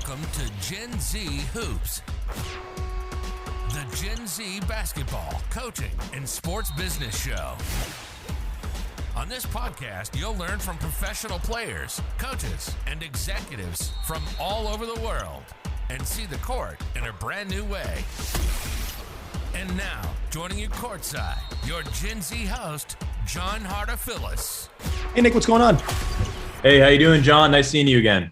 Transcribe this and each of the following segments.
Welcome to Gen Z Hoops, the Gen Z basketball, coaching, and sports business show. On this podcast, you'll learn from professional players, coaches, and executives from all over the world and see the court in a brand new way. And now, joining you courtside, your Gen Z host, John Hartofilis. Hey, Nick, what's going on? Hey, how you doing, John? Nice seeing you again.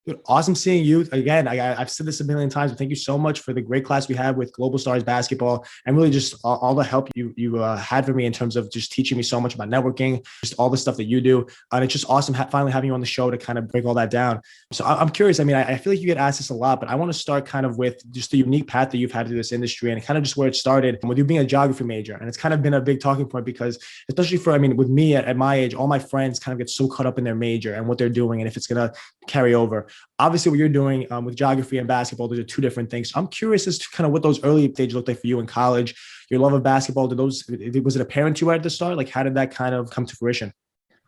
Good. Awesome seeing you again. I've said this a million times, but thank you so much for the great class we had with Global Stars Basketball and really just all the help you had for me in terms of just teaching me so much about networking, just all the stuff that you do. And it's just awesome finally having you on the show to kind of break all that down. So I'm curious. I mean, I feel like you get asked this a lot, but I want to start kind of with just the unique path that you've had through this industry and kind of just where it started with you being a geography major. And it's kind of been a big talking point because especially with me at my age, all my friends kind of get so caught up in their major and what they're doing and if it's going to carry over. Obviously, what you're doing with geography and basketball, those are two different things. So I'm curious as to kind of what those early stages looked like for you in college, your love of basketball. Was it apparent to you at the start? Like, how did that kind of come to fruition?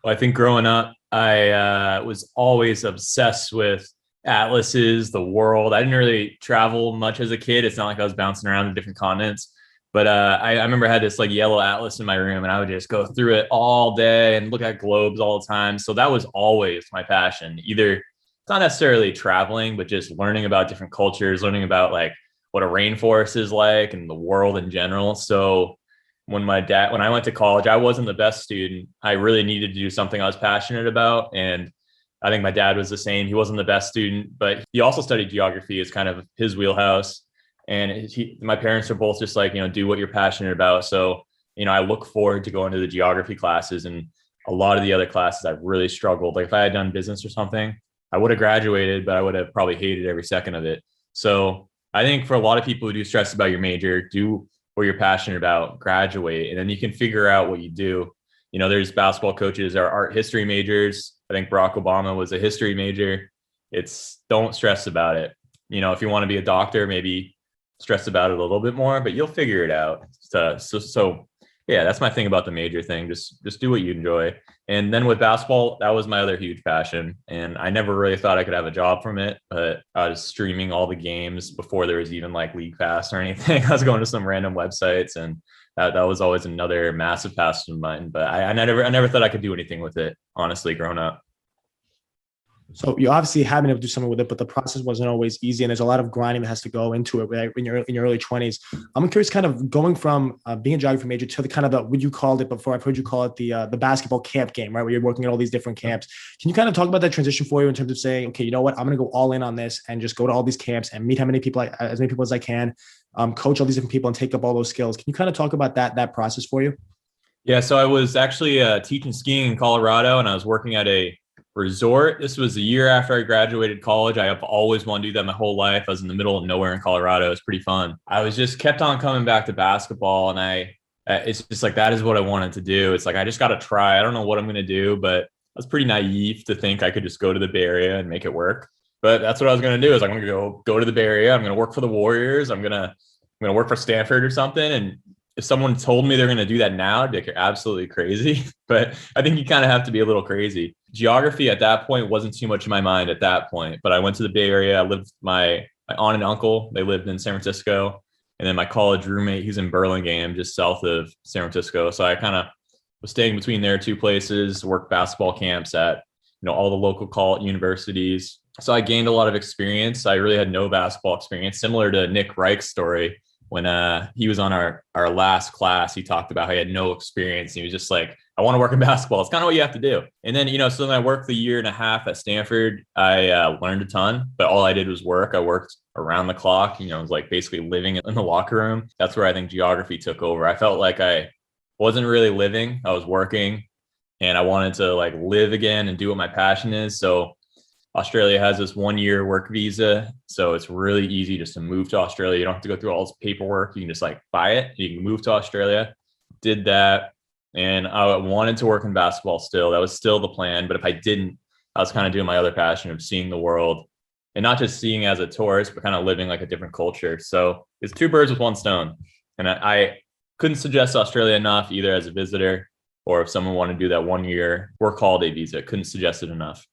Well, I think growing up, I was always obsessed with atlases, the world. I didn't really travel much as a kid. It's not like I was bouncing around to different continents. But I remember I had this like yellow atlas in my room and I would just go through it all day and look at globes all the time. So that was always my passion. Either it's not necessarily traveling, but just learning about different cultures, learning about like what a rainforest is like and the world in general. So when I went to college, I wasn't the best student. I really needed to do something I was passionate about. And I think my dad was the same. He wasn't the best student, but he also studied geography as kind of his wheelhouse. And my parents are both just like, do what you're passionate about. So, I look forward to going to the geography classes, and a lot of the other classes I've really struggled. Like if I had done business or something, I would have graduated, but I would have probably hated every second of it. So I think for a lot of people who do stress about your major, do what you're passionate about, graduate, and then you can figure out what you do. There's basketball coaches or art history majors. I think Barack Obama was a history major. Don't stress about it. If you want to be a doctor, maybe stress about it a little bit more, but you'll figure it out. So yeah, that's my thing about the major thing. Just do what you enjoy. And then with basketball, that was my other huge passion. And I never really thought I could have a job from it, but I was streaming all the games before there was even like League Pass or anything. I was going to some random websites, and that was always another massive passion of mine. But I never thought I could do anything with it, honestly, growing up. So you obviously have been able to do something with it, but the process wasn't always easy. And there's a lot of grinding that has to go into it, right? In your early 20s. I'm curious, kind of going from being a geography major to the kind of what you called it before. I've heard you call it the basketball camp game, right? Where you're working at all these different camps. Can you kind of talk about that transition for you in terms of saying, okay, you know what, I'm going to go all in on this and just go to all these camps and meet as many people as I can, coach all these different people and take up all those skills. Can you kind of talk about that process for you? Yeah. So I was actually teaching skiing in Colorado, and I was working at a resort. This was a year after I graduated college. I have always wanted to do that my whole life. I was in the middle of nowhere in Colorado. It was pretty fun. I was just kept on coming back to basketball, and it's just like, that is what I wanted to do. It's like, I just got to try. I don't know what I'm going to do, but I was pretty naive to think I could just go to the Bay Area and make it work. But that's what I was going to do. Is I'm going to go to the Bay Area. I'm going to work for the Warriors. I'm going to work for Stanford or something. And if someone told me they're going to do that now, I'd be like, you're absolutely crazy. But I think you kind of have to be a little crazy. Geography at that point wasn't too much in my mind at that point, but I went to the Bay Area. I lived with my aunt and uncle. They lived in San Francisco. And then my college roommate, he's in Burlingame, just south of San Francisco. So I kind of was staying between their two places, worked basketball camps at, all the local college universities. So I gained a lot of experience. I really had no basketball experience, similar to Nick Reich's story. When he was on our last class, he talked about how he had no experience. He was just like, I want to work in basketball. It's kind of what you have to do. And then, so then I worked the year and a half at Stanford. I learned a ton, but all I did was work. I worked around the clock, I was like basically living in the locker room. That's where I think geography took over. I felt like I wasn't really living. I was working, and I wanted to like live again and do what my passion is. So Australia has this 1-year work visa. So it's really easy just to move to Australia. You don't have to go through all this paperwork. You can just like buy it. You can move to Australia. Did that. And I wanted to work in basketball still. That was still the plan. But if I didn't, I was kind of doing my other passion of seeing the world, and not just seeing as a tourist, but kind of living like a different culture. So it's two birds with one stone. And I couldn't suggest Australia enough, either as a visitor or if someone wanted to do that 1-year work holiday visa. Couldn't suggest it enough.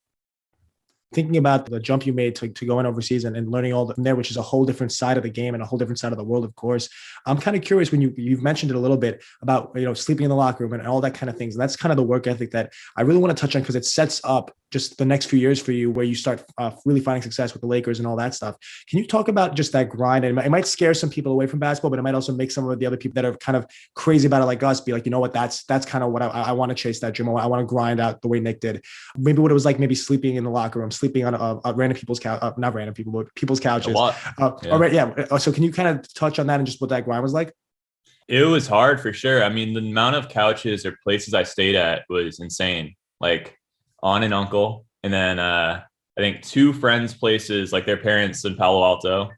thinking about the jump you made to going overseas and learning all from there, which is a whole different side of the game and a whole different side of the world, of course. I'm kind of curious when you've mentioned it a little bit about, sleeping in the locker room and all that kind of things. And that's kind of the work ethic that I really want to touch on, because it sets up just the next few years for you where you start really finding success with the Lakers and all that stuff. Can you talk about just that grind? And it might scare some people away from basketball, but it might also make some of the other people that are kind of crazy about it, like us, be like, you know what, that's kind of what I want to chase that dream. I want to grind out the way Nick did. Maybe what it was like, maybe sleeping in the locker room, sleeping on a random people's couch, not random people, but people's couches. So can you kind of touch on that and just what that grind was like? It was hard for sure. I mean, the amount of couches or places I stayed at was insane. Like Aunt and Uncle, and then I think 2 friends' places, like their parents in Palo Alto,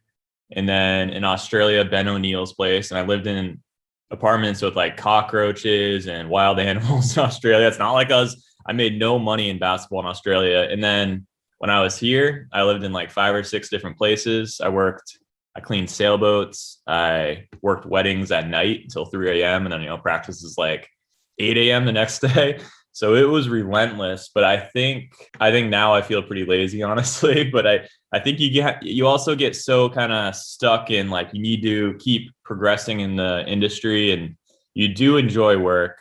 and then in Australia, Ben O'Neill's place. And I lived in apartments with like cockroaches and wild animals in Australia. It's not like us. I made no money in basketball in Australia. And then when I was here, I lived in like 5 or 6 different places. I cleaned sailboats. I worked weddings at night until 3 a.m. And then, practice is like 8 a.m. the next day. So it was relentless. But I think now I feel pretty lazy, honestly. But I think you also get so kind of stuck in like you need to keep progressing in the industry, and you do enjoy work.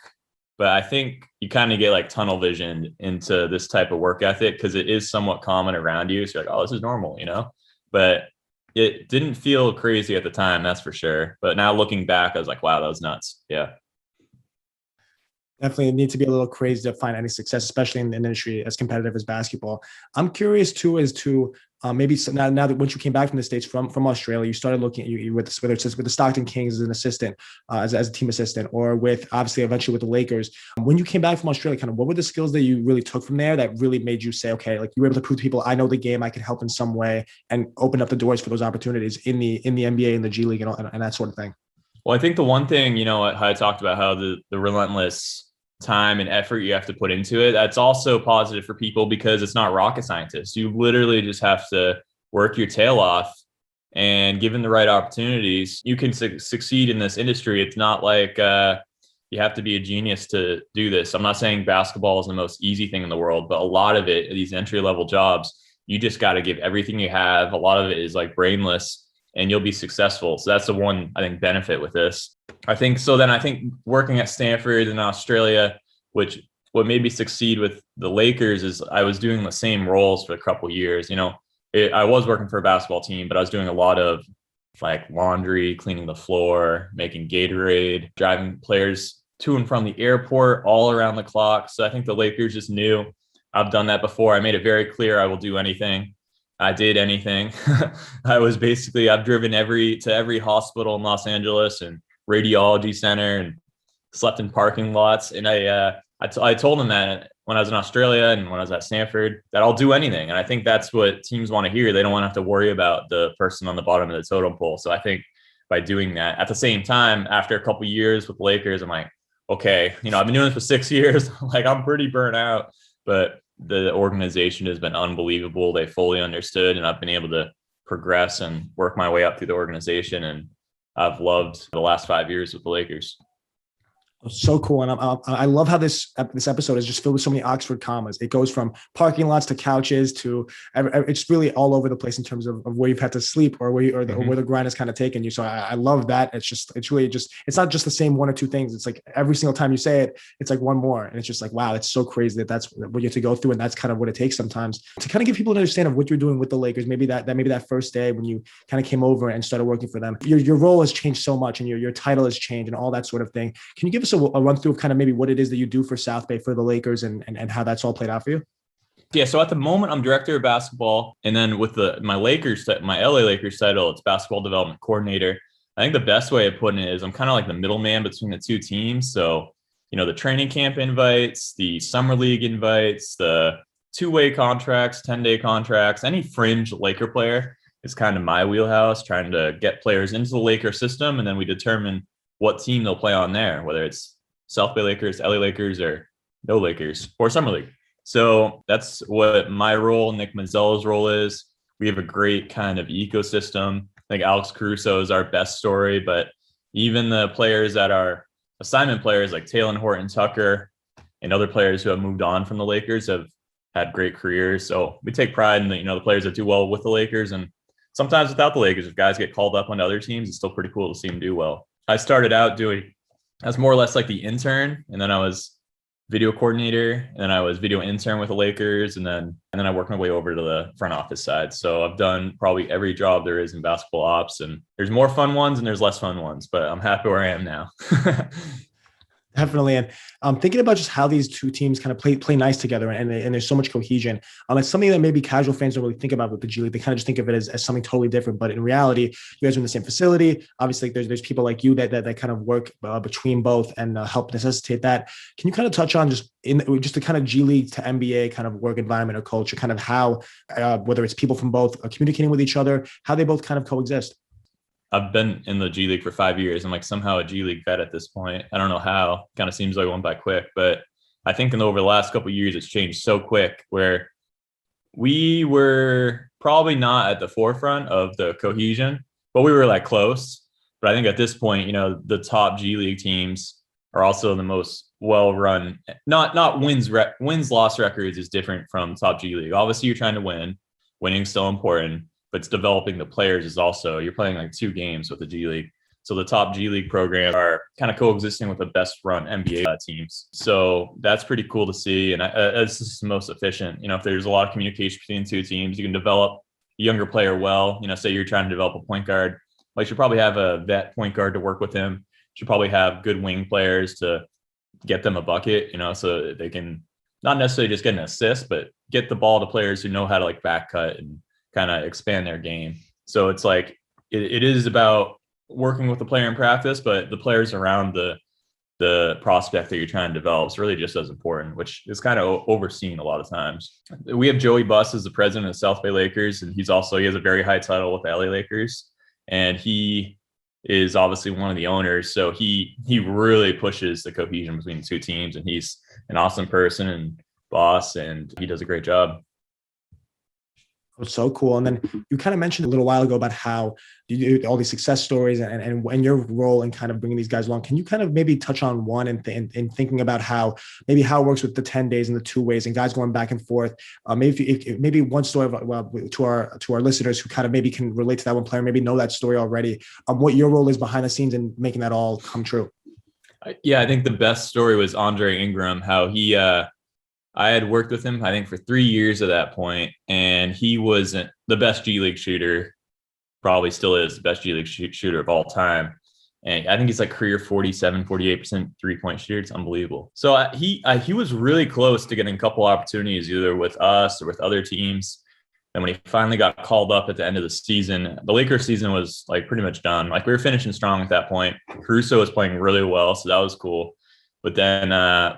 But I think you kind of get like tunnel vision into this type of work ethic because it is somewhat common around you. So you're like, oh, this is normal, But it didn't feel crazy at the time, that's for sure. But now looking back, I was like, wow, that was nuts. Yeah. Definitely need to be a little crazy to find any success, especially in an industry as competitive as basketball. I'm curious too, as to maybe now that once you came back from the States from Australia, you started looking at whether it's with the Stockton Kings as an assistant, as a team assistant, or with obviously eventually with the Lakers. When you came back from Australia, kind of what were the skills that you really took from there that really made you say, okay, like you were able to prove to people, I know the game, I can help in some way, and open up the doors for those opportunities in the NBA and the G League and that sort of thing. Well, I think the one thing, how I talked about how the relentless time and effort you have to put into it, that's also positive for people because it's not rocket scientists. You literally just have to work your tail off, and given the right opportunities, you can succeed in this industry. It's not like you have to be a genius to do this. I'm not saying basketball is the most easy thing in the world, but a lot of it, these entry-level jobs, you just got to give everything you have. A lot of it is like brainless, and you'll be successful. So that's the one, I think, benefit with this. I think working at Stanford in Australia, what made me succeed with the Lakers is I was doing the same roles for a couple of years. I was working for a basketball team, but I was doing a lot of like laundry, cleaning the floor, making Gatorade, driving players to and from the airport all around the clock. So I think the Lakers just knew I've done that before. I made it very clear I will do anything. I did anything. I've driven to every hospital in Los Angeles and radiology center and slept in parking lots. And I told them that when I was in Australia and when I was at Stanford, that I'll do anything. And I think that's what teams want to hear. They don't want to have to worry about the person on the bottom of the totem pole. So I think by doing that, at the same time, after a couple of years with the Lakers, I'm like, okay, I've been doing this for 6 years. Like I'm pretty burnt out, but the organization has been unbelievable. They fully understood, and I've been able to progress and work my way up through the organization. And I've loved the last 5 years with the Lakers. So cool. And I love how this episode is just filled with so many Oxford commas. It goes from parking lots to couches to it's really all over the place in terms of where you've had to sleep or where the grind has kind of taken you. So I love that. It's really just, it's not just the same 1 or 2 things. It's like every single time you say it, it's like one more. And it's just like, wow, it's so crazy that's what you have to go through. And that's kind of what it takes sometimes to kind of give people an understanding of what you're doing with the Lakers. Maybe that first day when you kind of came over and started working for them, your role has changed so much and your title has changed and all that sort of thing. Can you give us a run through of kind of maybe what it is that you do for South Bay for the Lakers and how that's all played out for you? Yeah. So at the moment I'm director of basketball, and then with my LA Lakers title, it's basketball development coordinator. I think the best way of putting it is I'm kind of like the middleman between the 2 teams. So, the training camp invites, the summer league invites, the 2-way contracts, 10-day contracts, any fringe Laker player is kind of my wheelhouse, trying to get players into the Laker system. And then we determine what team they'll play on there, whether it's South Bay Lakers, LA Lakers, or no Lakers, or Summer League. So that's what my role, Nick Mazzella's role is. We have a great kind of ecosystem. I think Alex Caruso is our best story, but even the players that are assignment players like Taylor Horton Tucker and other players who have moved on from the Lakers have had great careers. So we take pride in the players that do well with the Lakers, and sometimes without the Lakers, if guys get called up on other teams, it's still pretty cool to see them do well. I started out as more or less like the intern, and then I was video coordinator, and then I was video intern with the Lakers, and then I worked my way over to the front office side. So I've done probably every job there is in basketball ops, and there's more fun ones and there's less fun ones, but I'm happy where I am now. Definitely. And thinking about just how these two teams kind of play nice together, and there's so much cohesion. It's something that maybe casual fans don't really think about with the G League. They kind of just think of it as something totally different. But in reality, you guys are in the same facility. Obviously, there's people like you that kind of work between both and help necessitate that. Can you kind of touch on just the kind of G League to NBA kind of work environment or culture, kind of how, whether it's people from both communicating with each other, how they both kind of coexist? I've been in the G League for 5 years. I'm like somehow a G League vet at this point. I don't know how. Kind of seems like it went by quick, but I think over the last couple of years, it's changed so quick where we were probably not at the forefront of the cohesion, but we were like close. But I think at this point, the top G League teams are also the most well-run. Not wins-loss records is different from top G League. Obviously, you're trying to win. Winning's still important. But it's developing the players is also, you're playing like 2 games with the G League. So the top G League programs are kind of coexisting with the best run NBA teams. So that's pretty cool to see. And it's just the most efficient. If there's a lot of communication between 2 teams, you can develop a younger player well. Say you're trying to develop a point guard. Well, you should probably have a vet point guard to work with him. You should probably have good wing players to get them a bucket, so they can not necessarily just get an assist, but get the ball to players who know how to like back cut and kind of expand their game. So it's like it is about working with the player in practice, but the players around the prospect that you're trying to develop is really just as important, which is kind of overseen a lot of times. We have Joey Buss as the president of South Bay Lakers, and he has a very high title with the LA Lakers, and he is obviously one of the owners. So he really pushes the cohesion between the 2 teams, and he's an awesome person and boss, and he does a great job. It's so cool. And then you kind of mentioned a little while ago about how you do all these success stories and your role in kind of bringing these guys along. Can you kind of maybe touch on one and thinking about how it works with the 10 days and the 2 ways and guys going back and forth? Maybe one story to our listeners who kind of maybe can relate to that one player, maybe know that story already. What your role is behind the scenes in making that all come true. Yeah, I think the best story was Andre Ingram, how he I had worked with him, I think, for 3 years at that point, and he was the best G League shooter, probably still is the best G League shooter of all time. And I think he's like career 48% three-point shooter. It's unbelievable. So he was really close to getting a couple opportunities either with us or with other teams. And when he finally got called up at the end of the season, the Lakers season was like pretty much done. Like we were finishing strong at that point. Caruso was playing really well, so that was cool. But then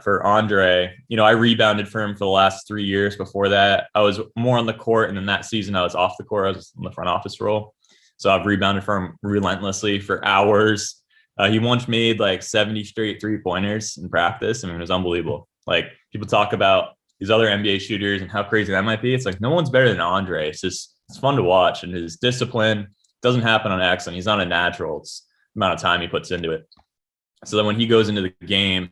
for Andre, I rebounded for him for the last 3 years. Before that, I was more on the court. And then that season, I was off the court. I was in the front office role. So I've rebounded for him relentlessly for hours. He once made like 70 straight 3-pointers in practice. I mean, it was unbelievable. Like people talk about these other NBA shooters and how crazy that might be. It's like no one's better than Andre. It's fun to watch. And his discipline doesn't happen on accident. He's not a natural. It's the amount of time he puts into it. So then when he goes into the game,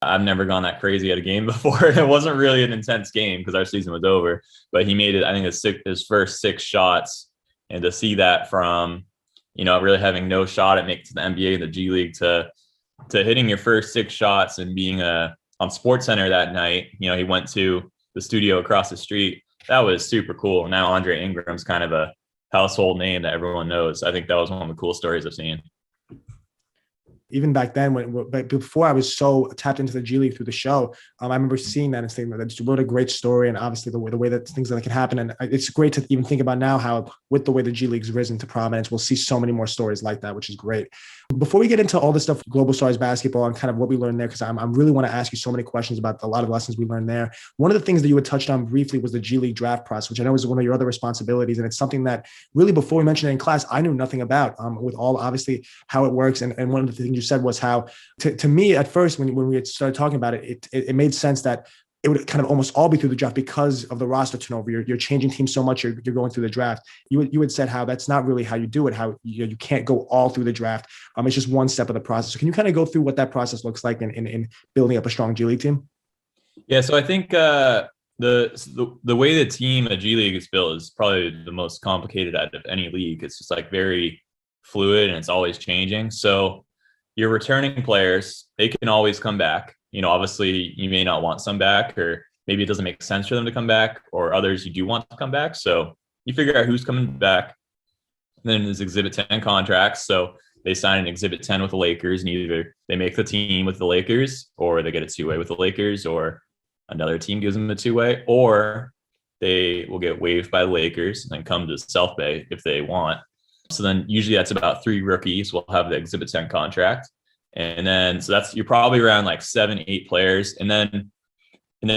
I've never gone that crazy at a game before. It wasn't really an intense game because our season was over, but he made it, I think, his first 6 shots. And to see that from, really having no shot at making it to the NBA and the G League to hitting your first 6 shots and being on SportsCenter that night, he went to the studio across the street. That was super cool. Now Andre Ingram's kind of a household name that everyone knows. I think that was one of the cool stories I've seen. Even back then, before I was so tapped into the G League through the show, I remember seeing that and saying that it's what a great story, and obviously the way that things that can happen, and it's great to even think about now how with the way the G League's risen to prominence, we'll see so many more stories like that, which is great. Before we get into all this stuff, Global Stars basketball and kind of what we learned there, because I really want to ask you so many questions about a lot of the lessons we learned there. One of the things that you had touched on briefly was the G League draft process, which I know is one of your other responsibilities, and it's something that really before we mentioned it in class, I knew nothing about. With all obviously how it works, and one of the things you said was how to me at first when we had started talking about it, it made sense that it would kind of almost all be through the draft because of the roster turnover. You're changing teams so much. You're going through the draft. You had said how that's not really how you do it. How you can't go all through the draft. It's just one step of the process. So can you kind of go through what that process looks like in building up a strong G League team? Yeah. So I think The way the team at G League is built is probably the most complicated out of any league. It's just like very fluid and it's always changing. So your returning players, they can always come back. Obviously you may not want some back, or maybe it doesn't make sense for them to come back, or others you do want to come back. So you figure out who's coming back. And then there's Exhibit 10 contracts. So they sign an Exhibit 10 with the Lakers, and either they make the team with the Lakers, or they get a two-way with the Lakers, or another team gives them a two-way, or they will get waived by the Lakers and then come to South Bay if they want. So then usually that's about 3 rookies will have the Exhibit 10 contract. And then, so you're probably around like 7-8 players. And then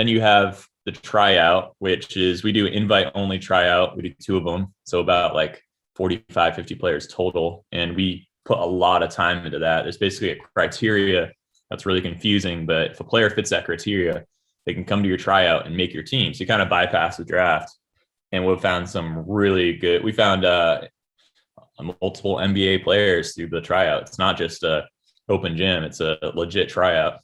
you have the tryout, which is, we do invite only tryout. We do 2 of them. So about like 45, 50 players total. And we put a lot of time into that. There's basically a criteria that's really confusing, but if a player fits that criteria, they can come to your tryout and make your team. So you kind of bypass the draft. And we've found some really good, we found multiple NBA players through the tryout. It's not just a open gym, it's a legit tryout.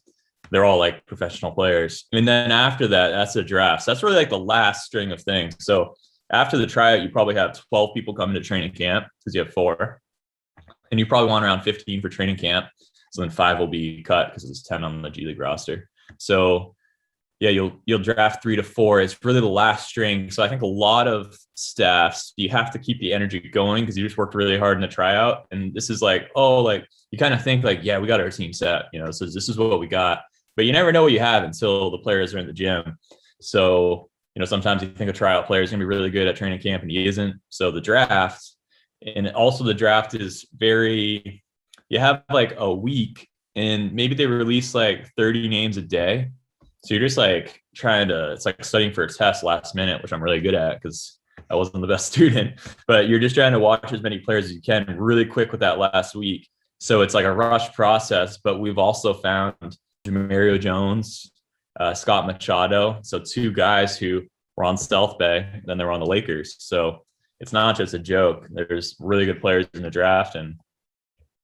They're all like professional players. And then after that, that's the draft. So that's really like the last string of things. So after the tryout, you probably have 12 people coming to training camp because you have 4. And you probably want around 15 for training camp. So then 5 will be cut because there's 10 on the G League roster. So yeah, you'll draft 3 to 4. It's really the last string. So I think a lot of staffs, you have to keep the energy going because you just worked really hard in the tryout. And this is like, you kind of think like, yeah, we got our team set, so this is what we got. But you never know what you have until the players are in the gym. So, sometimes you think a tryout player is going to be really good at training camp and he isn't. So the draft, and also the draft is you have like a week and maybe they release like 30 names a day. So you're just like it's like studying for a test last minute, which I'm really good at because I wasn't the best student, but you're just trying to watch as many players as you can really quick with that last week. So it's like a rush process, but we've also found Jamario Jones, Scott Machado. So 2 guys who were on South Bay, then they were on the Lakers. So it's not just a joke. There's really good players in the draft, and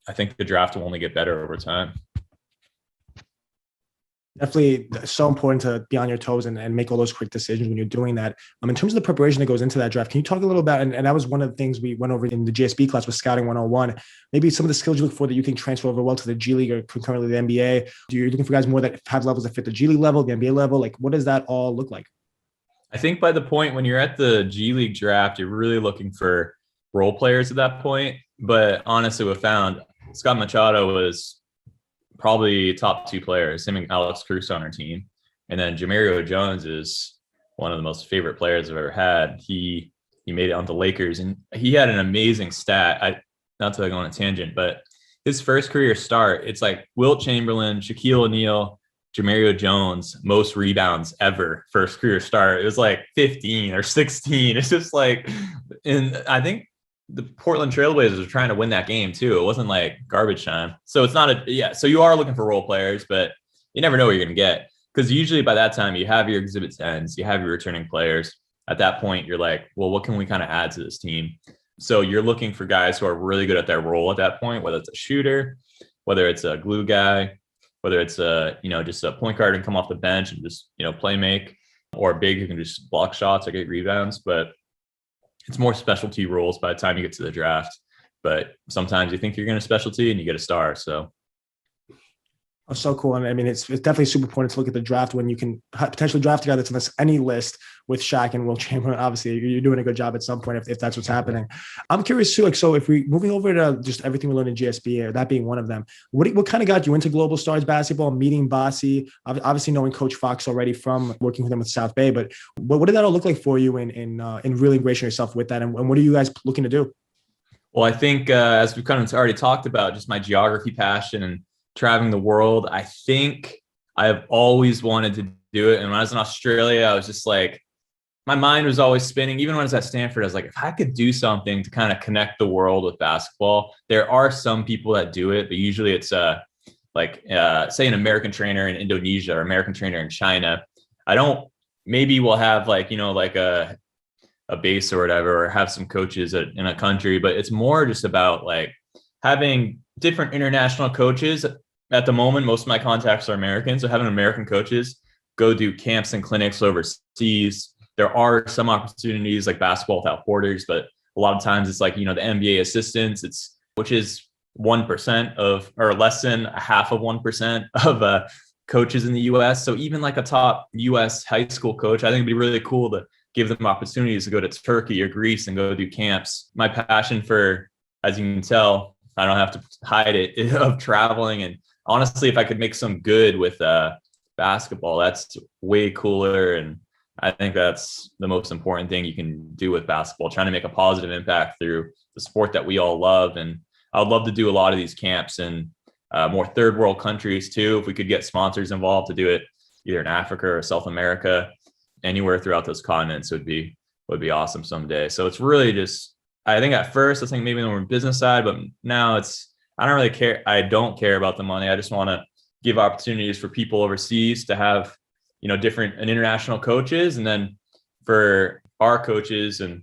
I think the draft will only get better over time. Definitely so important to be on your toes and make all those quick decisions when you're doing that. In terms of the preparation that goes into that draft, can you talk a little about, and that was one of the things we went over in the GSB class with Scouting 101, maybe some of the skills you look for that you think transfer over well to the G League or concurrently the NBA? Do you looking for guys more that have levels that fit the G League level, the NBA level? Like, what does that all look like? I think by the point when you're at the G League draft, you're really looking for role players at that point. But honestly, we found Scott Machado was probably top 2 players, him and Alex Cruz on our team. And then Jamario Jones is one of the most favorite players I've ever had. He made it onto Lakers, and he had an amazing stat. Not to go on a tangent, but his first career start, it's like Wilt Chamberlain, Shaquille O'Neal, Jamario Jones, most rebounds ever, first career start. It was like 15 or 16. It's just like, and I think the Portland Trailblazers were trying to win that game too. It wasn't like garbage time. So it's not so you are looking for role players, but you never know what you're going to get. Because usually by that time you have your Exhibit 10s, you have your returning players. At that point, you're like, well, what can we kind of add to this team? So you're looking for guys who are really good at their role at that point, whether it's a shooter, whether it's a glue guy, whether it's just a point guard and come off the bench and just, play make, or a big who can just block shots or get rebounds. But it's more specialty roles by the time you get to the draft. But sometimes you think you're going to specialty and you get a star. So. Oh, so cool. And I mean, it's definitely super important to look at the draft when you can potentially draft a guy that's on any list with Shaq and Wilt Chamberlain. Obviously, you're doing a good job at some point if that's what's happening. I'm curious too, so if we moving over to just everything we learned in GSB, that being one of them, what kind of got you into Global Stars basketball, meeting Bossy, obviously knowing Coach Fox already from working with him with South Bay, but what did that all look like for you in really ingratiating yourself with that? And what are you guys looking to do? Well, I think as we've kind of already talked about, just my geography passion and traveling the world, I think I have always wanted to do it. And when I was in Australia, I was just like, my mind was always spinning. Even when I was at Stanford, I was like, if I could do something to kind of connect the world with basketball. There are some people that do it, but usually it's say an American trainer in Indonesia or American trainer in China. Maybe we'll have like a base or whatever, or have some coaches in a country, but it's more just about like having different international coaches. At the moment, most of my contacts are American. So having American coaches go do camps and clinics overseas. There are some opportunities like basketball without borders, but a lot of times it's like, the NBA assistants, which is 1% of, or less than half of 1% of coaches in the US. So even like a top US high school coach, I think it'd be really cool to give them opportunities to go to Turkey or Greece and go do camps. My passion for, as you can tell, I don't have to hide it, of traveling. And honestly, if I could make some good with basketball, that's way cooler. And I think that's the most important thing you can do with basketball, trying to make a positive impact through the sport that we all love. And I would love to do a lot of these camps in more third world countries too. If we could get sponsors involved to do it either in Africa or South America, anywhere throughout those continents would be awesome someday. So it's really just, I think at first, I think maybe on the business side, but now I don't really care. I don't care about the money. I just want to give opportunities for people overseas to have, different and international coaches. And then for our coaches and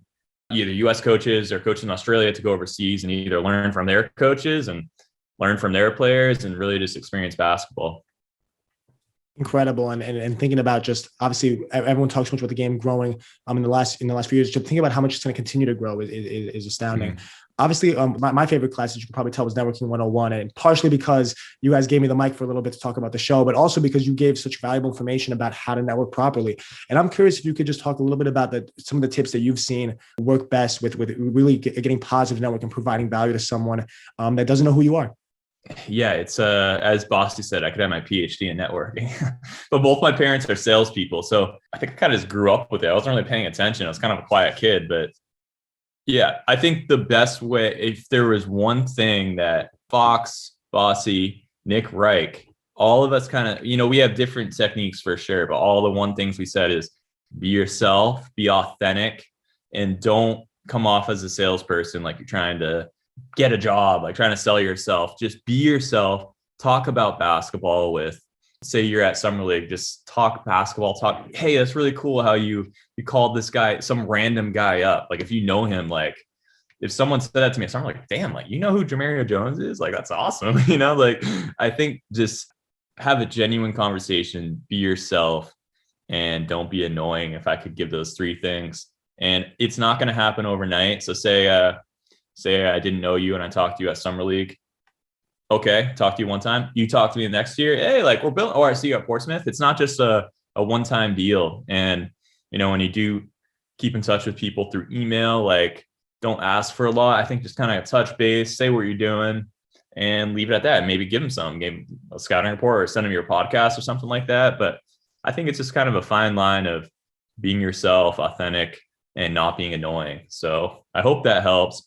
either US coaches or coaches in Australia to go overseas and either learn from their coaches and learn from their players and really just experience basketball. Incredible. And thinking about just, obviously everyone talks so much about the game growing in the last few years. Just thinking about how much it's going to continue to grow is astounding. Mm-hmm. Obviously, my favorite class, as you can probably tell, was Networking 101, and partially because you guys gave me the mic for a little bit to talk about the show, but also because you gave such valuable information about how to network properly. And I'm curious if you could just talk a little bit about some of the tips that you've seen work best with really getting positive network and providing value to someone that doesn't know who you are. Yeah, it's as Bossy said, I could have my PhD in networking, but both my parents are salespeople. So I think I kind of just grew up with it. I wasn't really paying attention. I was kind of a quiet kid, but yeah, I think the best way, if there was one thing that Fox, Bossy, Nick Reich, all of us kind of, we have different techniques for sure, but all the one things we said is be yourself, be authentic, and don't come off as a salesperson like you're trying to get a job, like trying to sell yourself. Just be yourself. Talk about basketball with, say you're at Summer League, just talk basketball, hey, that's really cool how you called this guy, some random guy up. Like if you know him, like if someone said that to me, so I'm like, damn, like, you know who Jamario Jones is? Like, that's awesome. Like I think just have a genuine conversation, be yourself, and don't be annoying. If I could give those three things, and it's not going to happen overnight. So say I didn't know you and I talked to you at Summer League. Okay, talk to you one time. You talk to me the next year. Hey, like we're building. Or I see you at Portsmouth. It's not just a one-time deal. And when you do keep in touch with people through email, like don't ask for a lot. I think just kind of touch base, say what you're doing, and leave it at that. Maybe give them a scouting report or send them your podcast or something like that. But I think it's just kind of a fine line of being yourself, authentic, and not being annoying. So I hope that helps.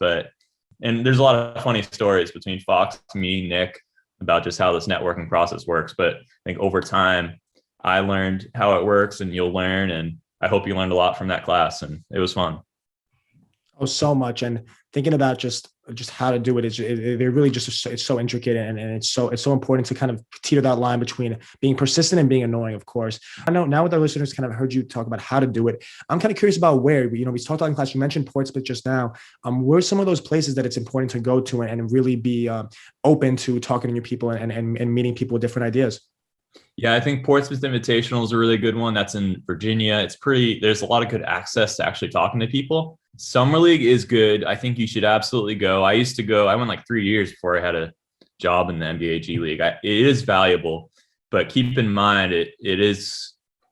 And there's a lot of funny stories between Fox, me, Nick, about just how this networking process works. But I think over time, I learned how it works, and you'll learn. And I hope you learned a lot from that class, and it was fun. Oh, so much. And thinking about just how to do it is they're really just, it's so intricate, and it's so important to kind of teeter that line between being persistent and being annoying, of course. I know now with our listeners kind of heard you talk about how to do it. I'm kind of curious about where, we talked about in class, you mentioned Portsmouth just now. Where are some of those places that it's important to go to and really be open to talking to new people and meeting people with different ideas? Yeah, I think Portsmouth Invitational is a really good one. That's in Virginia. There's a lot of good access to actually talking to people. Summer League is good. I think you should absolutely go. I went like 3 years before I had a job in the NBA G League. It is valuable, but keep in mind,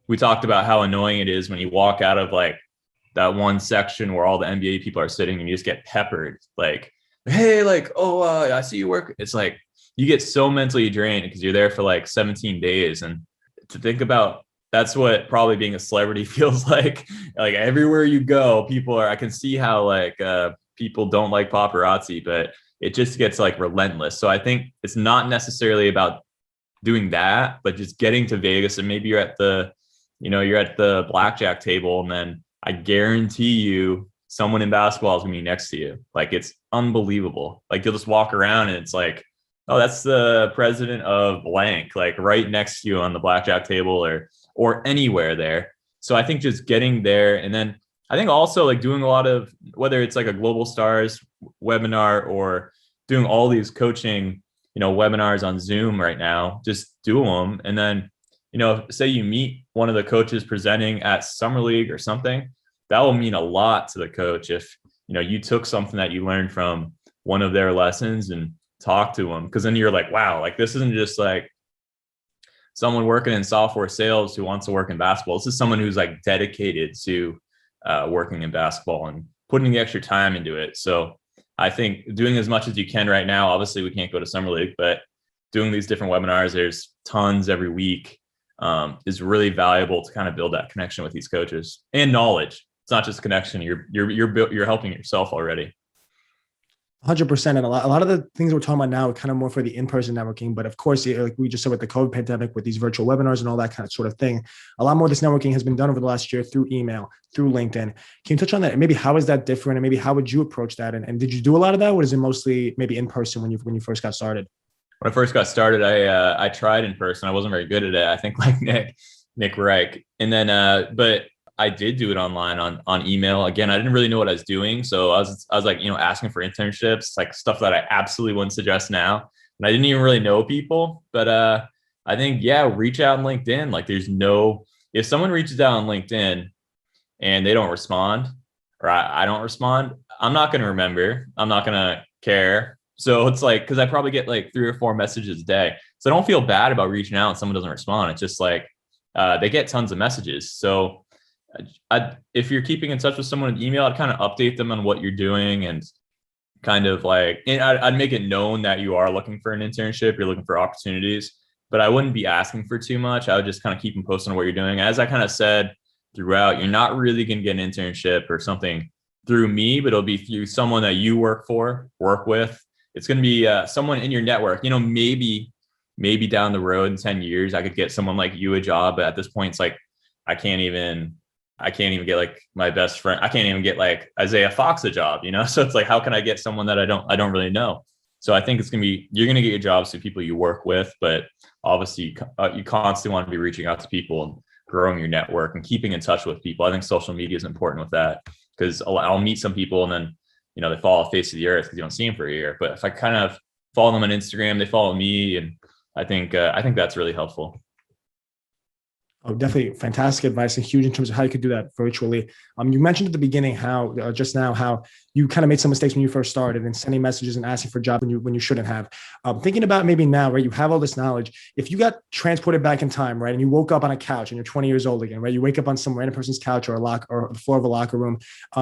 we talked about how annoying it is when you walk out of like that one section where all the NBA people are sitting and you just get peppered. Like, hey, like, I see you work. It's like, you get so mentally drained because you're there for like 17 days. And to think about, that's what probably being a celebrity feels like. Like everywhere you go, I can see how like people don't like paparazzi, but it just gets like relentless. So I think it's not necessarily about doing that, but just getting to Vegas, and maybe you're at the blackjack table, and then I guarantee you someone in basketball is gonna be next to you. Like it's unbelievable. Like you'll just walk around and it's like, oh, that's the president of blank, like right next to you on the blackjack table or anywhere there. So I think just getting there. And then I think also like doing a lot of, whether it's like a Global Stars webinar or doing all these coaching, webinars on Zoom right now, just do them. And then say you meet one of the coaches presenting at Summer League or something, that will mean a lot to the coach if, you took something that you learned from one of their lessons and talked to them. Cause then you're like, wow, like this isn't just like someone working in software sales who wants to work in basketball. This is someone who's like dedicated to working in basketball and putting the extra time into it. So I think doing as much as you can right now, obviously we can't go to Summer League, but doing these different webinars, there's tons every week, is really valuable to kind of build that connection with these coaches and knowledge. It's not just connection. You're helping yourself already. 100%. And a lot of the things we're talking about now are kind of more for the in-person networking. But of course, like we just said with the COVID pandemic, with these virtual webinars and all that kind of sort of thing, a lot more of this networking has been done over the last year through email, through LinkedIn. Can you touch on that? And maybe how is that different? And maybe how would you approach that? And did you do a lot of that? Or is it mostly maybe in person when you first got started? When I first got started, I tried in person. I wasn't very good at it. I think like Nick Reich. And then, but I did do it online on email. Again, I didn't really know what I was doing. So I was like, asking for internships, like stuff that I absolutely wouldn't suggest now. And I didn't even really know people, but I think, reach out on LinkedIn. Like if someone reaches out on LinkedIn and they don't respond, or I don't respond, I'm not going to remember. I'm not going to care. So it's like, cause I probably get like 3 or 4 messages a day. So I don't feel bad about reaching out and someone doesn't respond. It's just like, they get tons of messages. So if you're keeping in touch with someone in email, I'd kind of update them on what you're doing and kind of like, I'd make it known that you are looking for an internship, you're looking for opportunities, but I wouldn't be asking for too much. I would just kind of keep them posted on what you're doing. As I kind of said throughout, you're not really going to get an internship or something through me, but it'll be through someone that you work with. It's going to be someone in your network. Maybe down the road in 10 years, I could get someone like you a job. But at this point, it's like, I can't even get like my best friend. I can't even get like Isaiah Fox a job, So it's like, how can I get someone that I don't really know? So I think you're going to get your jobs to people you work with, but obviously you constantly want to be reaching out to people and growing your network and keeping in touch with people. I think social media is important with that because I'll meet some people and then, they fall off the face of the earth because you don't see them for a year. But if I kind of follow them on Instagram, they follow me. And I think that's really helpful. Oh, definitely fantastic advice and huge in terms of how you could do that virtually. You mentioned at the beginning how you kind of made some mistakes when you first started and sending messages and asking for a job when you shouldn't have. Thinking about maybe now, right? You have all this knowledge. If you got transported back in time, right, and you woke up on a couch and you're 20 years old again, right? You wake up on some random person's couch or the floor of a locker room.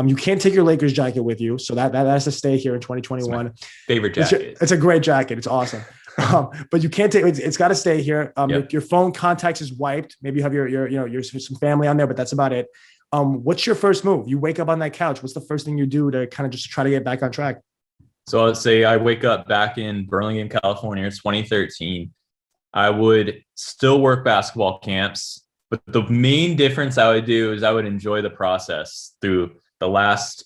You can't take your Lakers jacket with you, so that has to stay here in 2021. It's my favorite jacket. It's a great jacket. It's awesome. But you can't take it's got to stay here. Yep. Your phone contacts is wiped. Maybe you have your some family on there, but that's about it. What's your first move? You wake up on that couch. What's the first thing you do to kind of just try to get back on track? So I'd say I wake up back in Burlingame, California, it's 2013. I would still work basketball camps, but the main difference I would do is I would enjoy the process through the last,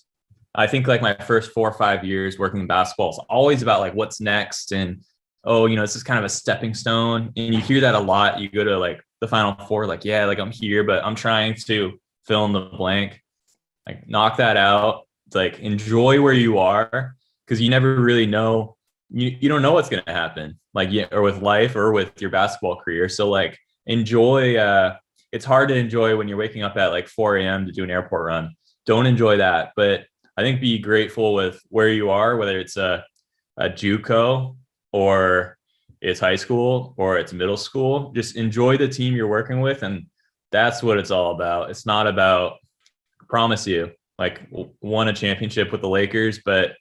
I think like my first 4 or 5 years working in basketball. It's always about like what's next and this is kind of a stepping stone. And you hear that a lot. You go to like the Final Four, like, yeah, like I'm here, but I'm trying to fill in the blank, like knock that out, like enjoy where you are. Cause you never really know, you don't know what's going to happen, like, or with life or with your basketball career. So like enjoy, it's hard to enjoy when you're waking up at like 4 a.m. to do an airport run. Don't enjoy that. But I think be grateful with where you are, whether it's a JUCO or it's high school or it's middle school. Just enjoy the team you're working with. And that's what it's all about. It's not about, I promise you, like won a championship with the Lakers, but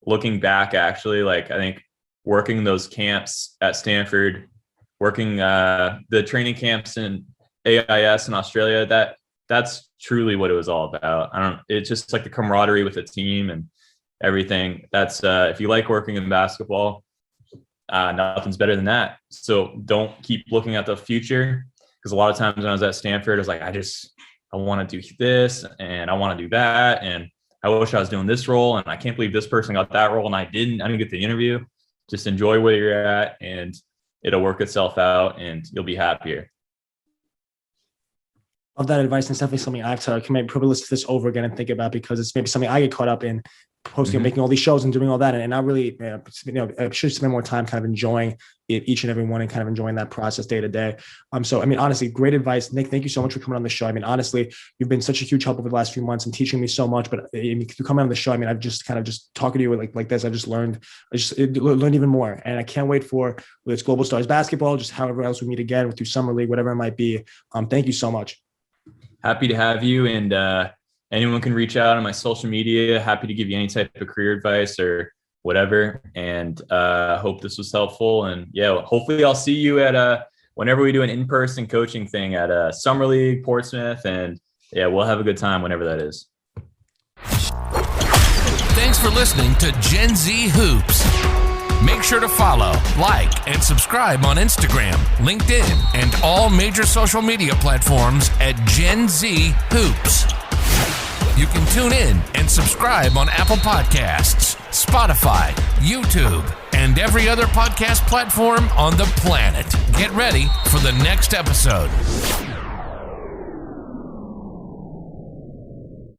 looking back, actually, like I think working those camps at Stanford, working the training camps in AIS in Australia, that's truly what it was all about. It's just like the camaraderie with the team and everything. That's if you like working in basketball, nothing's better than that. So don't keep looking at the future, because a lot of times when I was at Stanford, I was like, I want to do this and I want to do that. And I wish I was doing this role. And I can't believe this person got that role and I didn't get the interview. Just enjoy where you're at and it'll work itself out and you'll be happier. Of that advice, and it's definitely something I have to probably listen to this over again and think about, because it's maybe something I get caught up in posting and making all these shows and doing all that. And I really, I should spend more time kind of enjoying it each and every one and kind of enjoying that process day to day. So, I mean, honestly, great advice. Nick, thank you so much for coming on the show. I mean, honestly, you've been such a huge help over the last few months and teaching me so much, but you coming on the show, I mean, I've just kind of just talking to you like this. I learned even more. And I can't wait for whether it's Global Stars basketball, just however else we meet again through Summer League, whatever it might be. Thank you so much. Happy to have you. And anyone can reach out on my social media. Happy to give you any type of career advice or whatever. And hope this was helpful. And yeah, hopefully I'll see you at whenever we do an in-person coaching thing at Summer League, Portsmouth. And yeah, we'll have a good time whenever that is. Thanks for listening to Gen Z Hoops. Make sure to follow, like, and subscribe on Instagram, LinkedIn, and all major social media platforms at Gen Z Hoops. You can tune in and subscribe on Apple Podcasts, Spotify, YouTube, and every other podcast platform on the planet. Get ready for the next episode.